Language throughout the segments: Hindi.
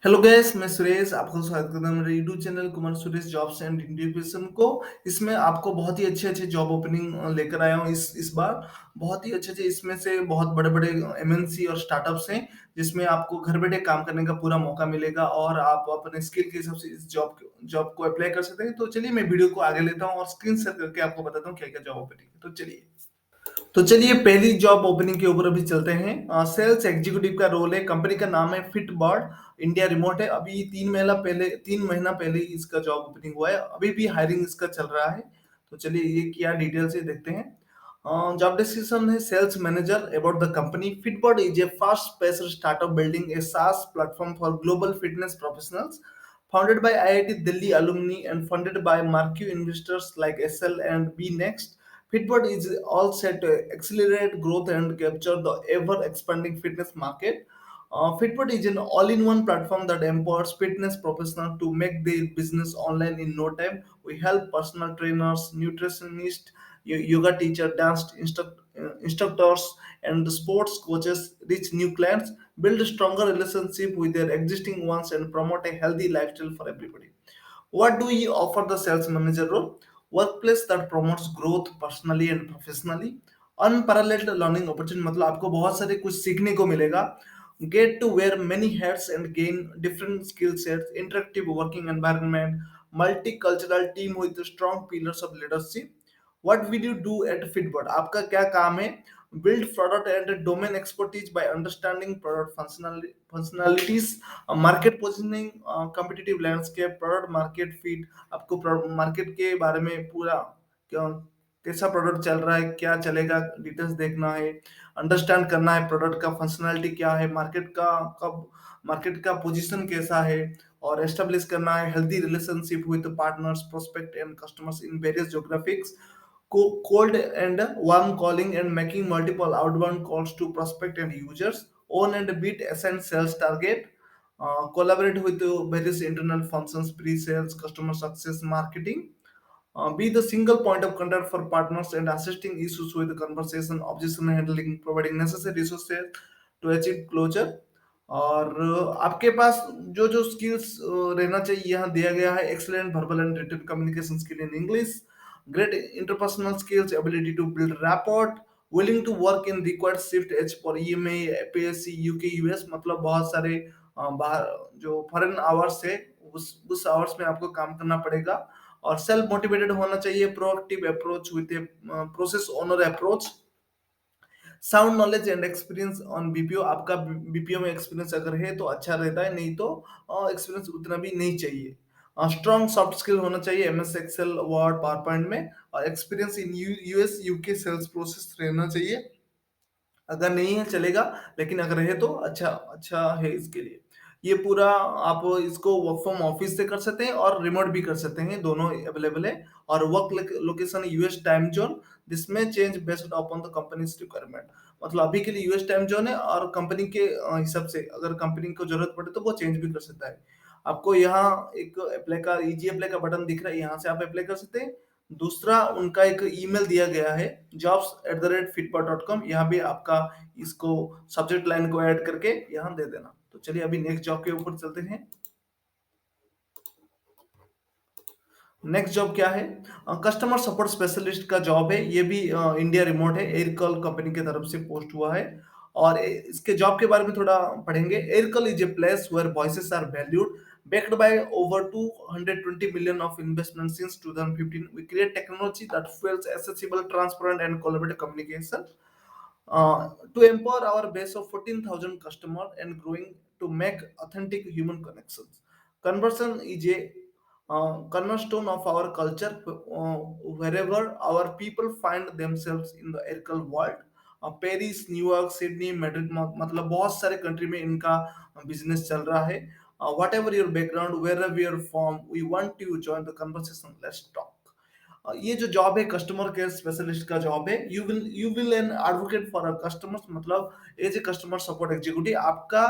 हेलो गैस, मैं सुरेश आपका स्वागत करता हूँ मेरे YouTube channel Kumar Suresh jobs and individual को। इसमें आपको बहुत ही अच्छे अच्छे जॉब ओपनिंग लेकर आया हूँ इस बार। बहुत ही अच्छे अच्छे इसमें से बहुत बड़े बड़े एमएनसी और स्टार्टअप्स हैं, जिसमें आपको घर बैठे काम करने का पूरा मौका मिलेगा और आप अपने स्किल के हिसाब से इस जॉब को अप्लाई कर सकते हैं। तो चलिए मैं वीडियो को आगे लेता हूँ और स्क्रीन शेयर करके आपको बताता हूँ क्या क्या जॉब ओपनिंग है। तो चलिए पहली जॉब ओपनिंग के ऊपर अभी चलते हैं। सेल्स एग्जीक्यूटिव का रोल है, कंपनी का नाम है फिटबर्ड, इंडिया रिमोट है। अभी 3 महीना पहले ही इसका जॉब ओपनिंग हुआ है, अभी भी हायरिंग इसका चल रहा है। तो चलिए ये क्या डिटेल से देखते हैं। जॉब डिस्क्रिप्शन है sales manager. About the company, Fitbird is a fast paced startup building a SaaS platform for global fitness professionals, founded by IIT Delhi alumni and funded by marquee investors like SL and B Next. Fitbit is all set to accelerate growth and capture the ever-expanding fitness market. Fitbit is an all-in-one platform that empowers fitness professionals to make their business online in no time. We help personal trainers, nutritionists, yoga teacher, instructors, and sports coaches reach new clients, build a stronger relationship with their existing ones, and promote a healthy lifestyle for everybody. What do you offer the sales manager role? Workplace that promotes growth personally and professionally. Unparalleled learning opportunity, मतलब आपको बहुत सारे कुछ सीखने को मिलेगा. Get to wear many hats and gain different skill sets. Interactive working environment. Multicultural team with strong pillars of leadership. What will you do at Fitbit? आपका क्या काम है? Build product and domain expertise by understanding product functionalities, market positioning, competitive landscape, product market fit. आपको मार्केट के बारे में पूरा कैसा प्रोडक्ट चल रहा है, क्या चलेगा, डिटेल्स देखना है। अंडरस्टैंड करना है प्रोडक्ट का फंक्शनैलिटी क्या है, मार्केट का पोजीशन कैसा है। और एस्टेब्लिश करना है healthy relationship with partners, prospect and customers in various geographies. Cold and warm calling and making multiple outbound calls to prospect and users. Own and beat assigned sales target. Collaborate with various internal functions, pre-sales, customer success, marketing. Be the single point of contact for partners and assisting issues with conversation, objection handling, providing necessary resources to achieve closure. और आपके पास जो जो स्किल्स रहना चाहिए यहाँ दिया गया है: excellent verbal and written communication skill in English, great interpersonal skills, ability to build rapport, willing to work in required shift as per EMA, APSC, UK, US, मतलब बहुत सारे बाहर जो फॉरेन आवर्स है उस आवर्स में आपको काम करना पड़ेगा। और सेल्फ मोटिवेटेड होना चाहिए, proactive approach with a process owner approach, sound knowledge and experience on BPO. आपका बीपीओ में एक्सपीरियंस अगर है तो अच्छा रहता है, नहीं तो एक्सपीरियंस उतना भी नहीं चाहिए। स्ट्रॉन्ग सॉफ्ट स्किल होना चाहिए, MS Excel, Word, PowerPoint में। और experience in US UK sales process रहना चाहिए। अगर नहीं है चलेगा, लेकिन अगर है तो अच्छा अच्छा है इसके लिए। ये पूरा आप इसको वर्क फ्रॉम ऑफिस से कर सकते हैं और रिमोट भी कर सकते हैं, दोनों अवेलेबल है। और work location US time zone, जिसमें change based upon the company's requirement. मतलब अभी के लिए यूएस टाइम जोन है और कंपनी के हिसाब से अगर कंपनी को जरूरत पड़े तो वो चेंज भी कर सकता है। आपको यहाँ एक अप्लाई का इजी अप्लाई का बटन दिख रहा है, यहाँ से आप अप्लाई कर सकते हैं। दूसरा उनका एक ईमेल दिया गया है, jobs@fitbit.com, यहाँ भी आपका इसको सब्जेक्ट लाइन को ऐड करके यहाँ दे देना। तो चलिए अभी नेक्स्ट जॉब के ऊपर चलते हैं। नेक्स्ट जॉब क्या है? कस्टमर सपोर्ट स्पेशलिस्ट का जॉब है, ये भी इंडिया रिमोट है, एयरकल कंपनी की तरफ से पोस्ट हुआ है। और इसके जॉब के बारे में थोड़ा पढ़ेंगे। Aircall is a place where voices are valued, backed by over 220 million of investment since 2015. We create technology that fuels accessible, transparent, and collaborative communication to empower our base of 14,000 customers and growing, to make authentic human connections. Conversion is a cornerstone of our culture, wherever our people find themselves in the Aircal world. Paris, New York, Sydney, Madrid, मतलब बहुत सारे कंट्री में इनका बिजनेस चल रहा है। Whatever your background, wherever your form, we want you join the conversation, let's talk. ये जो जॉब है कस्टमर केयर स्पेशलिस्ट का जॉब है। You will an advocate for a customers, मतलब as a customer support executive आपका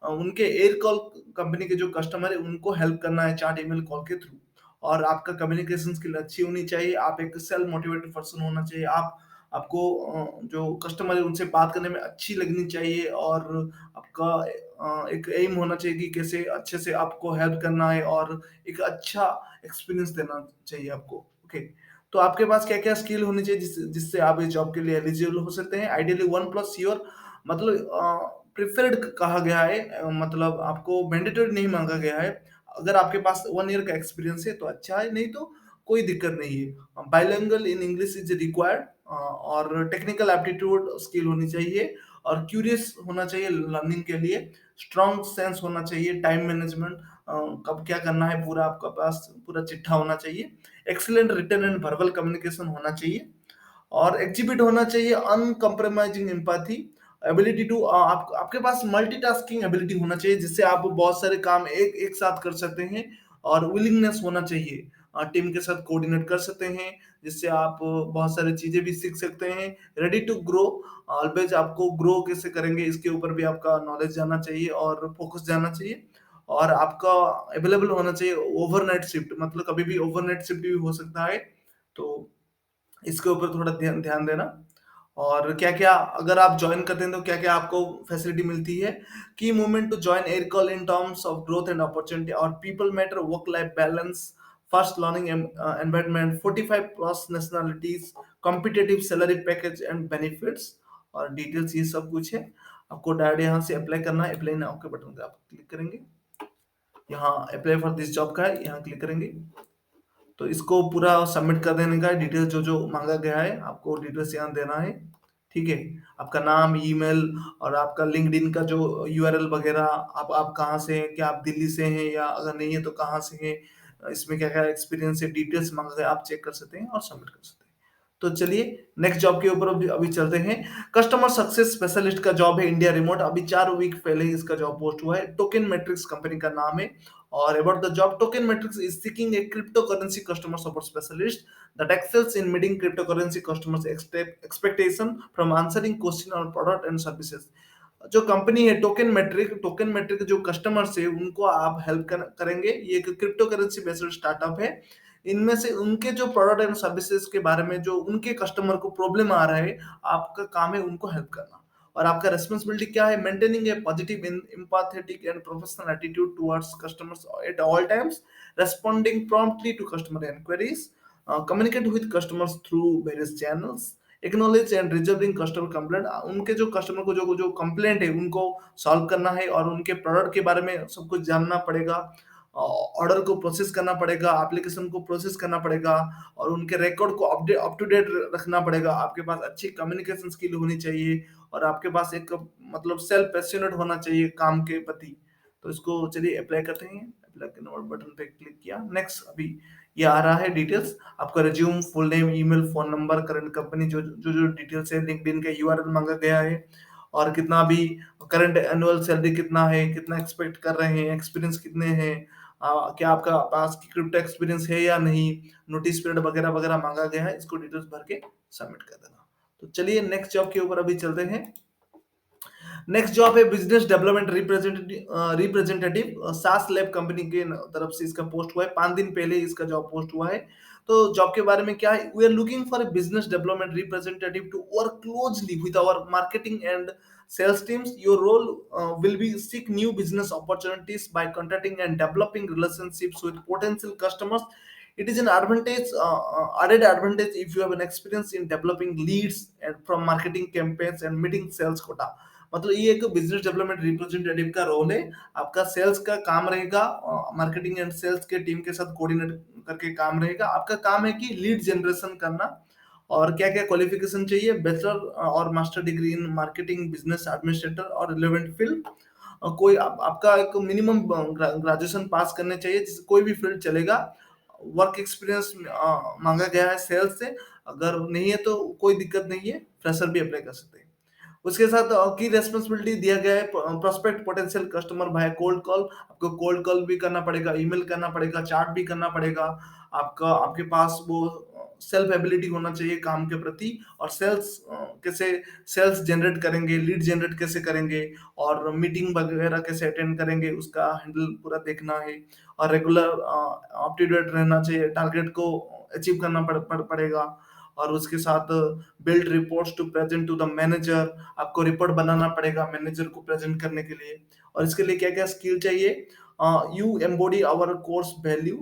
उनके एयर कॉल कंपनी के जो कस्टमर है उनको हेल्प करना है चैट ईमेल कॉल के थ्रू। और आपका कम्युनिकेशन स्किल अच्छी होनी चाहिए, आप एक सेल्फ मोटिवेटेड पर्सन होना चाहिए, आप आपको जो कस्टमर है उनसे बात करने में अच्छी लगनी चाहिए, और आपका एक एम होना चाहिए कि कैसे अच्छे से आपको हेल्प करना है, और एक अच्छा एक्सपीरियंस देना चाहिए आपको। ओके। तो आपके पास क्या-क्या स्किल होनी चाहिए जिससे आप इस जॉब के लिए एलिजिबल हो सकते हैं? आइडियली 1 प्लस योर मतलब प्रेफर्ड कहा गया है, मतलब आपको मैंडेटरी नहीं माँगा गया है। अगर आपके पास 1 ईयर का एक्सपीरियंस है तो अच्छा है, नहीं तो कोई दिक्कत नहीं है। Bilingual in English is required, और टेक्निकल एप्टीट्यूड स्किल होनी चाहिए, और क्यूरियस होना चाहिए लर्निंग के लिए। स्ट्रॉन्ग सेंस होना चाहिए, टाइम मैनेजमेंट, कब क्या करना है पूरा आपके पास पूरा चिट्ठा होना चाहिए। Excellent written and verbal communication होना चाहिए, और एग्जिबिट होना चाहिए अनकम्प्रोमाइजिंग एम्पैथी, एबिलिटी टू आपके पास मल्टीटास्किंग एबिलिटी होना चाहिए, जिससे आप बहुत सारे काम एक एक साथ कर सकते हैं, और विलिंगनेस होना चाहिए, टीम के साथ कोऑर्डिनेट कर सकते हैं, जिससे आप बहुत सारी चीजें भी सीख सकते हैं। रेडी टू ग्रो, ऑलवेज आपको ग्रो कैसे करेंगे इसके ऊपर भी आपका नॉलेज जाना चाहिए और फोकस जाना चाहिए, और आपका अवेलेबल होना चाहिए ओवरनाइट शिफ्ट, मतलब कभी भी ओवरनाइट शिफ्ट भी हो सकता है, तो इसके ऊपर थोड़ा ध्यान ध्यान देना। और क्या-क्या अगर आप जॉइन करते हैं तो क्या-क्या आपको फैसिलिटी मिलती है? की movement to join Aircall in terms of growth and opportunity, और people matter, work life balance, fast learning environment, 45 plus nationalities, competitive salary package and benefits, और डिटेल्स ये सब कुछ है। आपको डायरेक्ट यहाँ से अप्लाई करना है, अप्लाई नाउ के बटन पे आप क्लिक करेंगे। यहाँ अप्लाई फॉर दिस जॉब का है, यहाँ क्लिक करेंगे। तो इसको पूरा सबमिट कर देने का है, डिटेल्स जो जो मांगा गया है आपको डिटेल्स यहाँ देना है। ठीक है, आपका नाम, ईमेल, और आपका लिंक्डइन का जो यूआरएल वगैरह, आप कहाँ से हैं, क्या आप दिल्ली से हैं, या अगर नहीं है तो कहाँ से हैं, इसमें क्या क्या एक्सपीरियंस है, डिटेल्स मांगा गया, आप चेक कर सकते हैं और सबमिट कर सकते हैं। तो चलिए नेक्स्ट जॉब के ऊपर अभी अभी चलते हैं। कस्टमर सक्सेस स्पेशलिस्ट का जॉब है, इंडिया रिमोट, अभी 4 वीक पहले ही इसका जॉब पोस्ट हुआ है। टोकन मैट्रिक्स कंपनी का नाम है। और about the job, token matrix is seeking A crypto currency customer support specialist that excels in meeting cryptocurrency customers expectation from answering question on product and services। जो कंपनी है टोकन मेट्रिक जो कस्टमर्स है उनको आप हेल्प करेंगे। ये एक क्रिप्टो करेंसी बेस्ड स्टार्टअप है। इनमें से उनके जो प्रोडक्ट एंड सर्विसेज के बारे में जो उनके कस्टमर को प्रॉब्लम आ रहा है, आपका काम है उनको हेल्प करना। और आपका रेस्पॉन्सिबिलिटी क्या है? Maintaining a positive empathetic and professional attitude towards customers at all times, responding promptly to customer enquiries, communicate with customers through various channels, acknowledge and resolving customer complaint, उनके जो कस्टमर को जो जो कंप्लेंट है उनको सॉल्व करना है, और उनके प्रोडक्ट के बारे में सब कुछ जानना पड़ेगा, ऑर्डर को प्रोसेस करना पड़ेगा, एप्लीकेशन को प्रोसेस करना पड़ेगा, और उनके रिकॉर्ड को अपडेट अप टू डेट रखना पड़ेगा। आपके पास अच्छी कम्युनिकेशन स्किल होनी चाहिए, और आपके पास एक मतलब सेल्फ पैशनेट होना चाहिए काम के प्रति। तो इसको चलिए अप्लाई करते हैं। अप्लाई करने वाले बटन पे क्लिक किया, नेक्स्ट अभी ये आ रहा है डिटेल्स। आपका resume, full name, email, phone number, current company जो जो जो डिटेल्स है, लिंक्डइन का यूआरएल मांगा गया है, और कितना भी करंट एनुअल सैलरी कितना है, कितना एक्सपेक्ट कर रहे हैं, एक्सपीरियंस कितने हैं, क्या आपका पास की क्रिप्टो एक्सपीरियंस है या नहीं, नोटिस पीरियड वगैरह वगैरह मांगा गया है। इसको डिटेल्स भर के सबमिट कर देना। तो चलिए नेक्स्ट जॉब के ऊपर अभी चलते हैं। नेक्स्ट जॉब है बिजनेस डेवलपमेंट रिप्रेजेंटेटिव, सास लैब कंपनी के तरफ से इसका पोस्ट हुआ है। 5 दिन पहले इसका जॉब पोस्ट हुआ है। तो जॉब के बारे में क्या है? We are looking for a business development representative to work closely with our marketing and sales teams. Your role will be seek new business opportunities by contacting and developing relationships with potential customers. It is an advantage, added advantage if you have an experience in developing leads and from marketing campaigns and meeting sales quota। मतलब ये एक बिजनेस डेवलपमेंट रिप्रेजेंटेटिव का रोल है। आपका सेल्स का काम रहेगा, मार्केटिंग एंड सेल्स के टीम के साथ कोऑर्डिनेट करके काम रहेगा। आपका काम है कि लीड जनरेशन करना। और क्या क्या क्वालिफिकेशन चाहिए? बैचलर और master degree in marketing, business administrator और रिलेवेंट फील्ड। कोई आपका एक मिनिमम ग्रेजुएशन पास करने चाहिए, जिससे कोई भी फील्ड चलेगा। वर्क एक्सपीरियंस मांगा गया है सेल्स से, अगर नहीं है तो कोई दिक्कत नहीं है, फ्रेशर भी अप्लाई कर सकते हैं। उसके साथ की रिस्पॉन्सिबिलिटी दिया गया है, प्रोस्पेक्ट पोटेंशियल कस्टमर भाई कोल्ड कॉल। आपको कोल्ड कॉल भी करना पड़ेगा, ईमेल करना पड़ेगा, चैट भी करना पड़ेगा। आपके पास वो सेल्फ एबिलिटी होना चाहिए काम के प्रति, और कैसे सेल्स जनरेट करेंगे, लीड जनरेट कैसे करेंगे, और मीटिंग वगैरह कैसे अटेंड करेंगे, उसका हैंडल पूरा देखना है। और रेगुलर अप टू डेट रहना चाहिए, टारगेट को अचीव करना पड़ेगा। और उसके साथ build reports to present to the manager. आपको रिपोर्ट बनाना पड़ेगा मैनेजर को प्रेजेंट करने के लिए। और इसके लिए क्या क्या स्किल चाहिए? You embody our core value,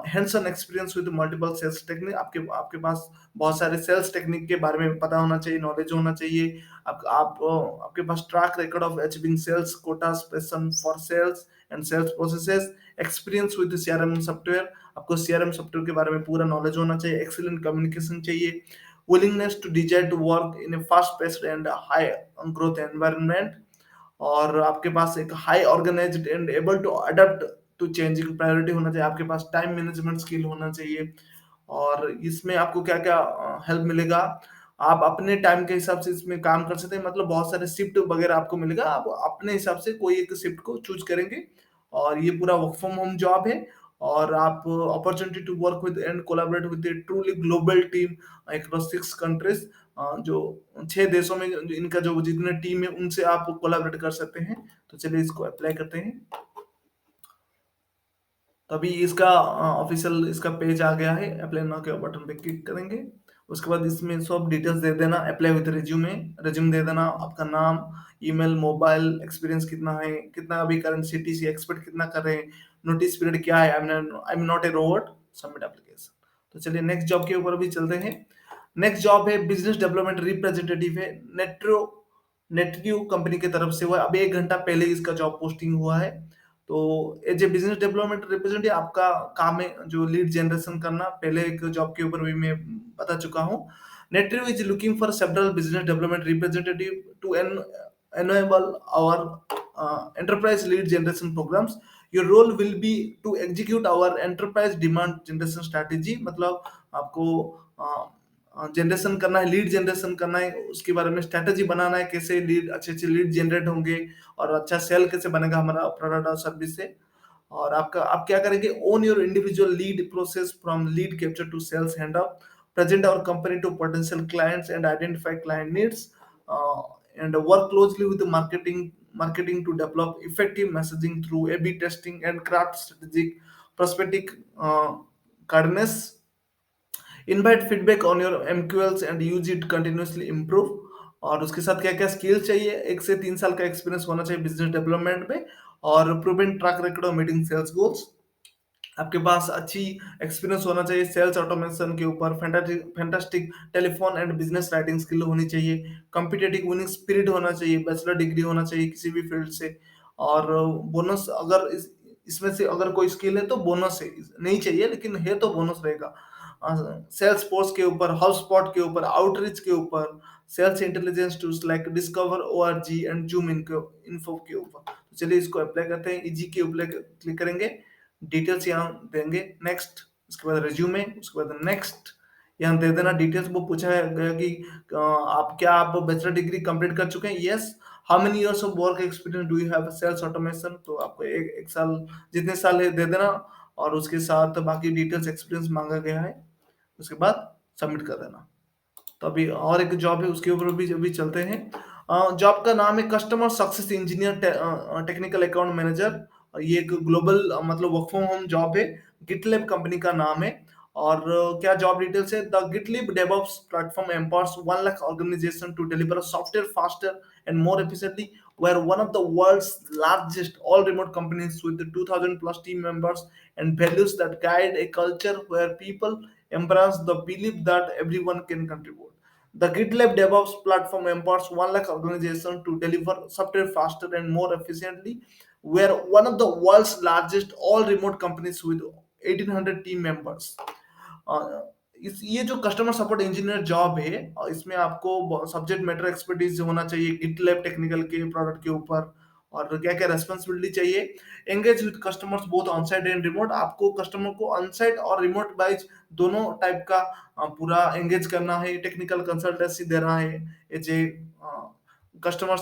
hands on experience with multiple sales technique. आपके आपके पास बहुत सारे सेल्स टेक्निक के बारे में पता होना चाहिए, नॉलेज होना चाहिए। आपके पास track record of achieving sales quotas, passion for sales and sales processes, experience with CRM software. आपको सीआरएम सॉफ्टवेयर के बारे में पूरा नॉलेज होना चाहिए। एक्सीलेंट कम्युनिकेशन चाहिए। Willingness to desire to work in a fast paced and high growth environment. और आपके पास एक high organized and able to adapt to changing priority होना चाहिए। आपके पास टाइम मैनेजमेंट स्किल होना चाहिए। और इसमें आपको क्या क्या हेल्प मिलेगा? आप अपने टाइम के हिसाब से इसमें काम कर सकते हैं, मतलब बहुत सारे शिफ्ट वगैरह आपको मिलेगा। आप अपने हिसाब से कोई एक शिफ्ट को चूज करेंगे। और ये पूरा वर्क फ्रॉम होम जॉब है। और आप opportunity to work with and collaborate with a truly global team across 6 countries. जो 6 देशों में इनका जो जितने टीम है उनसे आप कोलैबोरेट कर सकते हैं। तो चलिए इसको अप्लाई करते हैं। तो अभी इसका ऑफिशियल इसका पेज आ गया है। अप्लाई नाउ के बटन पे क्लिक करेंगे। उसके बाद इसमें सब डिटेल्स दे देना। अप्लाई विद रिज्यूमे, रिज्यूम दे देना। आपका नाम, ईमेल, मोबाइल, एक्सपीरियंस कितना है, कितना अभी करंट सीटीसी एक्सपेक्ट कितना कर रहे हैं, नोटिस पीरियड क्या है, I am not A robot, submit application. तो चलिए नेक्स्ट जॉब के ऊपर भी चलते हैं। नेक्स्ट जॉब है बिजनेस डेवलपमेंट रिप्रेजेंटेटिव है। नेट्रियो कंपनी की तरफ से हुआ है। अभी 1 घंटा पहले इसका जॉब पोस्टिंग हुआ है। तो as a business development representative आपका काम है जो लीड जनरेशन करना। पहले एक जॉब के ऊपर भी मैं बता चुका हूँ। Netrio is looking for several business development representative to enable our enterprise lead generation programs. Your role will be to execute our enterprise demand generation strategy। मतलब आपको जनरेशन करना है, लीड जनरेशन करना है, उसके बारे में स्ट्रेटेजी बनाना है, कैसे लीड अच्छे अच्छे लीड जनरेट होंगे और अच्छा सेल कैसे बनेगा हमारा प्रोडक्ट और सर्विस से। और आप क्या करेंगे? Own your individual lead process from lead capture to sales hand off, present our company to potential clients and identify client needs, and work closely with the marketing to develop effective messaging through A/B testing and craft strategic prospecting guidance, invite feedback on your MQLs and use it continuously improve। और उसके साथ क्या क्या स्किल चाहिए? 1 से 3 साल का एक्सपीरियंस होना चाहिए बिजनेस डेवलपमेंट में। और proven track record of meeting sales goals. आपके पास अच्छी एक्सपीरियंस होना चाहिए सेल्स ऑटोमेशन के ऊपर। Fantastic fantastic telephone and business writing skill होनी चाहिए। कॉम्पिटिटिव विनिंग स्पिरिट होना चाहिए। बैचलर डिग्री होना चाहिए किसी भी फील्ड से। और बोनस अगर इसमें से अगर कोई स्किल है तो बोनस है, नहीं चाहिए लेकिन है तो बोनस रहेगा। सेल्स फोर्स के ऊपर, हाउस स्पॉट के ऊपर, आउटरीच के ऊपर, sales intelligence tools like DiscoverOrg and ZoomInfo के ऊपर। तो चलिए इसको अप्लाई करते हैं। इजी के ऊपर क्लिक करेंगे, डिटेल्स यहाँ देंगे, नेक्स्ट, उसके बाद रिज्यूमे, उसके बाद नेक्स्ट, यहाँ दे देना डिटेल्स। वो पूछा गया कि आप बैचलर डिग्री कंप्लीट कर चुके हैं? Yes. How many years of work experience do you have sales automation? तो आपको एक साल, जितने साल है दे देना। और उसके साथ बाकी डिटेल्स एक्सपीरियंस मांगा गया है। उसके बाद सबमिट कर देना। तो अभी और एक जॉब है उसके ऊपर भी अभी चलते हैं। जॉब का नाम है customer success engineer technical account manager. ये एक ग्लोबल मतलब वर्क फ्रॉम होम जॉब है। गिटलैब कंपनी का नाम है। और क्या जॉब डिटेल्स है? The GitLab DevOps platform empowers 1 lakh organization to deliver software faster and more efficiently. We're one of the world's largest all remote companies with 2000 plus team members and values that guide a culture where people embrace the belief that everyone can contribute. The GitLab DevOps platform empowers 1 lakh organizations to deliver software faster and more efficiently. We're one of the world's largest all remote companies with 1800 team members. अ, इस ये जो कस्टमर सपोर्ट इंजीनियर जॉब है, इसमें आपको सब्जेक्ट मैटर एक्सपर्टीज होना चाहिए गिटलैब टेक्निकल के प्रोडक्ट के ऊपर। और क्या क्या रेस्पॉन्सिबिलिटी चाहिए? Engage with customers both on site and remote. आपको कस्टमर को ऑन साइट और रिमोट वाइज दोनों टाइप का पूरा एंगेज करना है। टेक्निकल कंसल्टेंसी देना है as a customer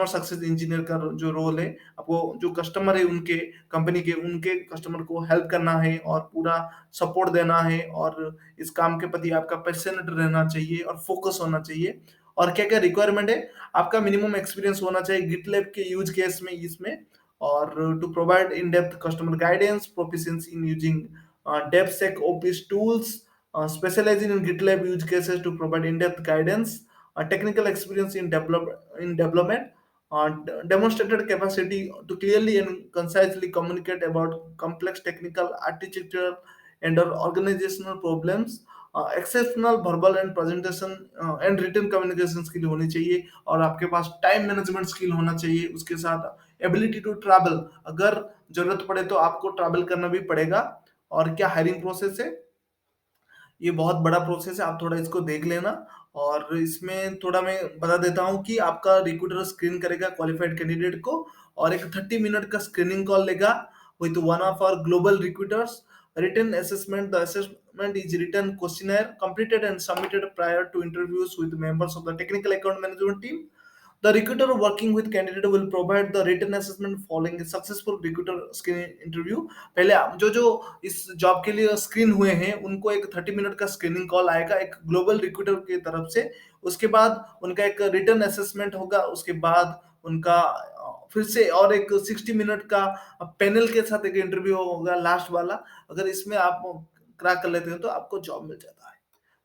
success engineer का जो रोल है। आपको जो कस्टमर है उनके कंपनी के उनके कस्टमर को हेल्प करना है और पूरा सपोर्ट देना है। और इस काम के प्रति आपका पैशनेट रहना चाहिए और फोकस होना चाहिए। और क्या क्या रिक्वायरमेंट है? आपका मिनिमम एक्सपीरियंस होना चाहिए गिटलैब के यूज केस में इसमें। और to provide in depth customer guidance, proficiency in using DevSecOps tools, specialize in GitLab use cases to provide in-depth guidance, technical experience in development, demonstrated capacity to clearly and concisely communicate about complex technical, architectural, and or organizational problems, exceptional verbal and presentation and written communication skill होनी चाहिए, और आपके पास टाइम मैनेजमेंट स्किल होना चाहिए। उसके साथ एबिलिटी टू ट्रैवल, अगर जरूरत पड़े तो आपको ट्रैवल करना भी पड़ेगा। और क्या हायरिंग प्रोसेस है, ये बहुत बड़ा प्रोसेस है, आप थोड़ा इसको देख लेना। और इसमें थोड़ा मैं बता देता हूँ कि आपका रिक्रूटर स्क्रीन करेगा क्वालिफाइड कैंडिडेट को, और एक 30 मिनट का स्क्रीनिंग कॉल लेगा with one of our global recruiters. Written assessment, the assessment is written questionnaire completed and submitted prior to interviews with members of the technical account management team. The recruiter working with candidate will provide the written assessment following a successful recruiter screen interview। पहले जो जो इस जॉब के लिए स्क्रीन हुए हैं उनको एक 30 मिनट का स्क्रीनिंग कॉल आएगा एक ग्लोबल रिक्रूटर की तरफ से। उसके बाद उनका एक रिटन असेसमेंट होगा। उसके बाद उनका फिर से और एक 60 मिनट का पैनल के साथ एक इंटरव्यू होगा लास्ट वाला। अगर इसमें आप क्रैक कर लेते हो तो आपको जॉब मिल जाता है।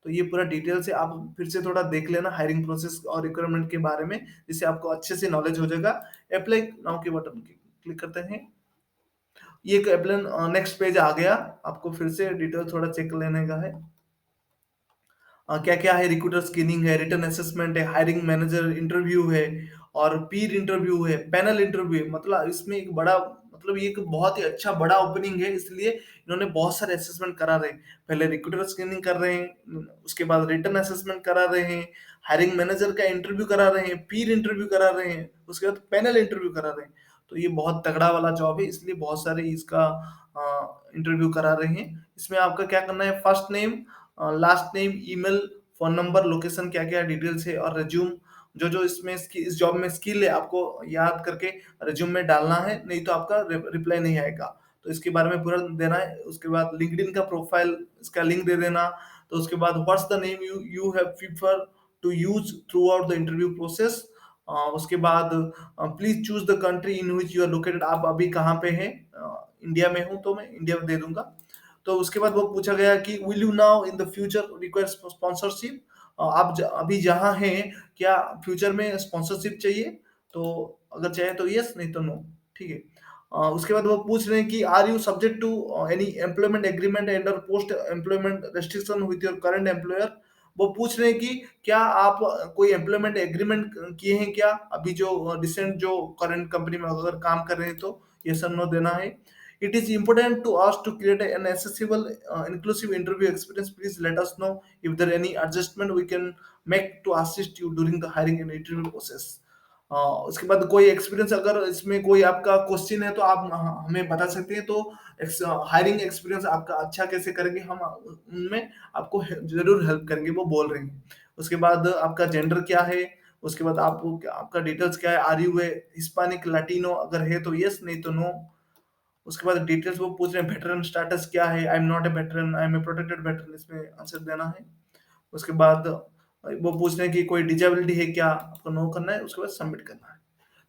तो ये पूरा डिटेल से आप फिर से थोड़ा देख लेना हायरिंग प्रोसेस और रिक्वायरमेंट के बारे में, जिससे आपको अच्छे से नॉलेज हो जाएगा। अप्लाई नाउ के बटन क्लिक करते हैं। ये एक अप्लाई नेक्स्ट पेज आ गया। आपको फिर से डिटेल थोड़ा चेक लेने का है। क्या क्या है, रिक्रूटर स्क्रीनिंग है, रिटन असेसमेंट है, हायरिंग मैनेजर इंटरव्यू है, और पीर इंटरव्यू है, पैनल इंटरव्यू है। मतलब इसमें एक बड़ा, मतलब ये एक बहुत ही अच्छा बड़ा ओपनिंग है, इसलिए इन्होंने बहुत सारे असेसमेंट करा रहे हैं। पहले रिक्रूटर स्क्रीनिंग कर रहे हैं, उसके बाद रिटन असेसमेंट करा रहे हैं, हायरिंग मैनेजर का इंटरव्यू करा रहे हैं, पीर इंटरव्यू करा रहे हैं, उसके बाद पैनल इंटरव्यू करा रहे हैं। तो ये बहुत तगड़ा वाला जॉब है, इसलिए बहुत सारे इसका इंटरव्यू करा रहे हैं। इसमें आपका क्या करना है, first name, last name, email, phone number, location, क्या क्या डिटेल्स है, और रिज्यूम। जो जो इसमें इस जॉब में स्किल है आपको याद करके रिज्यूम में डालना है, नहीं तो आपका रिप्लाई नहीं आएगा। तो इसके बारे में पूरा देना है। उसके बाद लिंक्डइन का प्रोफाइल, इसका लिंक दे देना। तो उसके बाद what's the name you you have prefer to use throughout the interview process. उसके बाद please choose the country in which you are located, आप अभी कहाँ पे हैं। इंडिया में हूँ तो मैं इंडिया दे दूंगा। तो उसके बाद वो पूछा गया कि will you now in the future require sponsorship, आप अभी जहाँ हैं क्या फ्यूचर में स्पॉन्सरशिप चाहिए। तो अगर चाहे तो यस, नहीं तो नो। ठीक है। उसके बाद वो पूछ रहे हैं कि are you subject to any employment agreement and और post employment restriction with your current employer. वो पूछ रहे हैं कि क्या आप कोई एम्प्लॉयमेंट एग्रीमेंट किए हैं क्या, अभी जो रिसेंट जो करंट कंपनी में अगर काम कर रहे हैं तो यस और नो देना है। It is important to us to create an accessible, inclusive interview experience. Please let us know if there are any adjustment we can make to assist you during the hiring and interview process. उसके बाद कोई एक्सपीरियंस, अगर इसमें कोई आपका क्वेश्चन है तो आप हमें बता सकते हैं। तो हायरिंग एक्सपीरियंस आपका अच्छा कैसे करेंगे हम, उनमें आपको जरूर हेल्प करेंगे, वो बोल रहे हैं। उसके बाद आपका जेंडर क्या है, उसके बाद आपको आपका डिटेल्स क्या है, are you a Hispanic Latino, अगर है तो यस, नहीं तो नो। उसके बाद डिटेल्स वो पूछ रहे हैं, वेटरन स्टेटस क्या है, I am not a veteran, I am a protected veteran, इसमें आंसर देना है। उसके बाद वो पूछ रहे हैं कि कोई डिजेबिलिटी है क्या, आपको नो करना है, उसके बाद सबमिट करना है।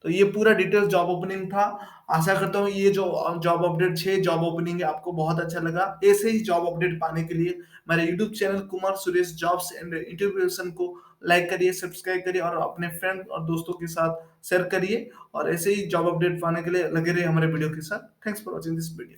तो ये पूरा डिटेल्स जॉब ओपनिंग था। आशा करता हूँ ये जो जॉब अपडेट 6 जॉब ओपनिंग है आपको बहुत अच्छा लगा। ऐसे ही जॉब अपडेट पाने के लिए मेरे YouTube channel Kumar Suresh jobs and interviewation को लाइक करिए, सब्सक्राइब करिए, और अपने फ्रेंड और दोस्तों के साथ शेयर करिए। और ऐसे ही जॉब अपडेट पाने के लिए लगे रहिए हमारे वीडियो के साथ। Thanks for watching this video.